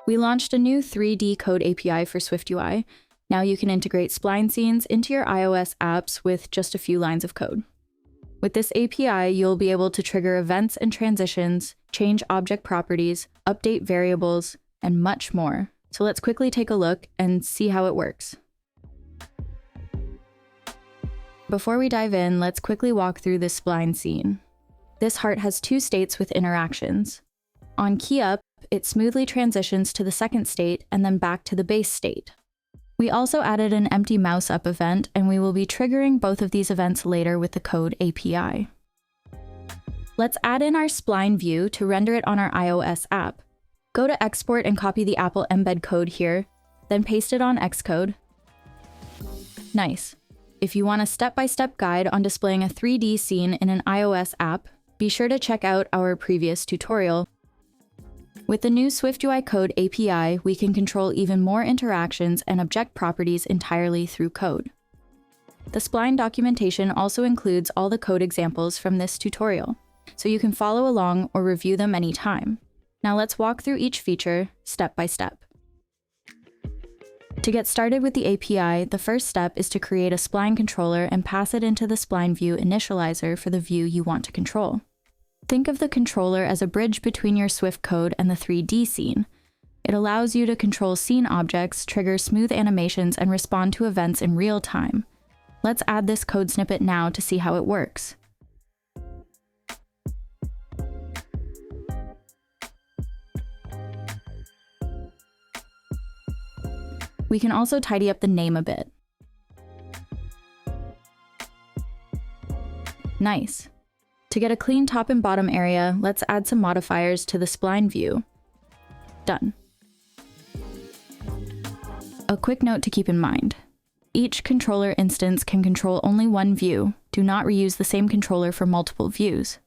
We launched a new 3D code API for SwiftUI. Now you can integrate Spline scenes into your iOS apps with just a few lines of code. With this API, you'll be able to trigger events and transitions, change object properties, update variables, and much more. So let's quickly take a look and see how it works. Before we dive in, let's quickly walk through this Spline scene. This heart has two states with interactions. On key up, it smoothly transitions to the second state and then back to the base state. We also added an empty mouse up event, and we will be triggering both of these events later with the code API. Let's add in our Spline view to render it on our iOS app. Go to Export and copy the Apple embed code here, then paste it on Xcode. Nice. If you want a step-by-step guide on displaying a 3D scene in an iOS app, be sure to check out our previous tutorial. With the new SwiftUI code API, we can control even more interactions and object properties entirely through code. The Spline documentation also includes all the code examples from this tutorial, so you can follow along or review them anytime. Now let's walk through each feature step by step. To get started with the API, the first step is to create a Spline controller and pass it into the Spline view initializer for the view you want to control. Think of the controller as a bridge between your Swift code and the 3D scene. It allows you to control scene objects, trigger smooth animations, and respond to events in real time. Let's add this code snippet now to see how it works. We can also tidy up the name a bit. Nice. To get a clean top and bottom area, let's add some modifiers to the Spline view. Done. A quick note to keep in mind. Each controller instance can control only one view. Do not reuse the same controller for multiple views.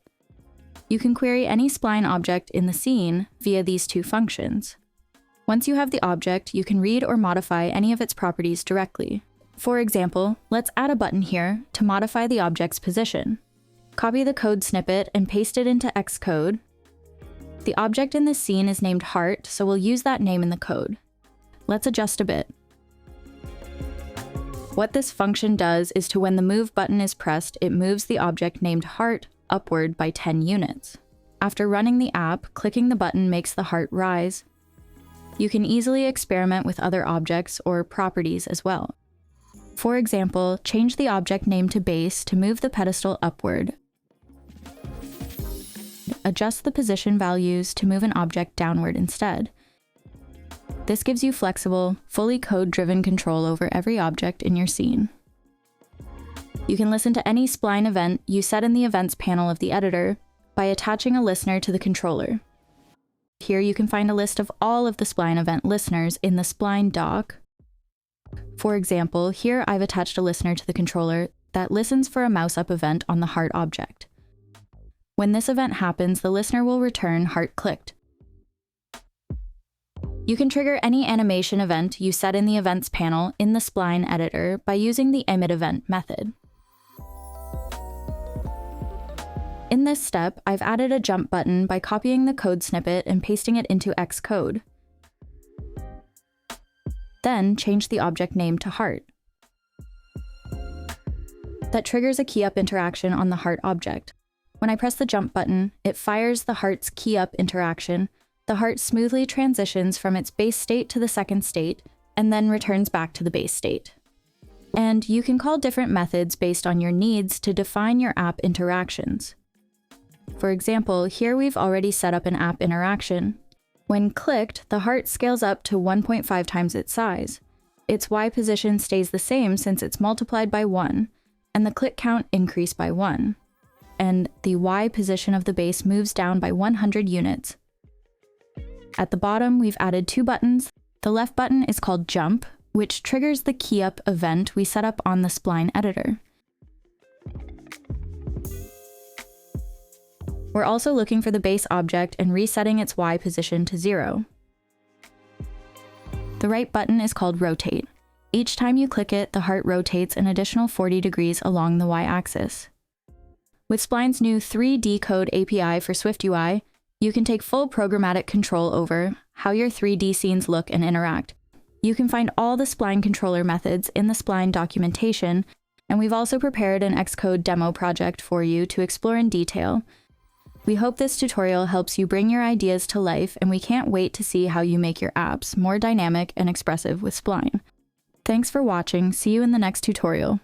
You can query any Spline object in the scene via these two functions. Once you have the object, you can read or modify any of its properties directly. For example, let's add a button here to modify the object's position. Copy the code snippet and paste it into Xcode. The object in this scene is named heart, so we'll use that name in the code. Let's adjust a bit. What this function does is when the move button is pressed, it moves the object named heart upward by 10 units. After running the app, clicking the button makes the heart rise. You can easily experiment with other objects or properties as well. For example, change the object name to base to move the pedestal upward. Adjust the position values to move an object downward instead. This gives you flexible, fully code-driven control over every object in your scene. You can listen to any Spline event you set in the events panel of the editor by attaching a listener to the controller. Here you can find a list of all of the Spline event listeners in the Spline doc. For example, here I've attached a listener to the controller that listens for a mouse up event on the heart object. When this event happens, the listener will return heart clicked. You can trigger any animation event you set in the events panel in the Spline editor by using the emit_event method. In this step, I've added a jump button by copying the code snippet and pasting it into Xcode. Then change the object name to heart. That triggers a key up interaction on the heart object. When I press the jump button, it fires the heart's key up interaction. The heart smoothly transitions from its base state to the second state, and then returns back to the base state. And you can call different methods based on your needs to define your app interactions. For example, here we've already set up an app interaction. When clicked, the heart scales up to 1.5 times its size. Its Y position stays the same since it's multiplied by 1, and the click count increased by 1. And the Y position of the base moves down by 100 units. At the bottom, we've added two buttons. The left button is called Jump, which triggers the key up event we set up on the Spline editor. We're also looking for the base object and resetting its Y position to 0. The right button is called Rotate. Each time you click it, the heart rotates an additional 40 degrees along the Y-axis. With Spline's new 3D code API for SwiftUI, you can take full programmatic control over how your 3D scenes look and interact. You can find all the Spline controller methods in the Spline documentation, and we've also prepared an Xcode demo project for you to explore in detail. We hope this tutorial helps you bring your ideas to life, and we can't wait to see how you make your apps more dynamic and expressive with Spline. Thanks for watching. See you in the next tutorial.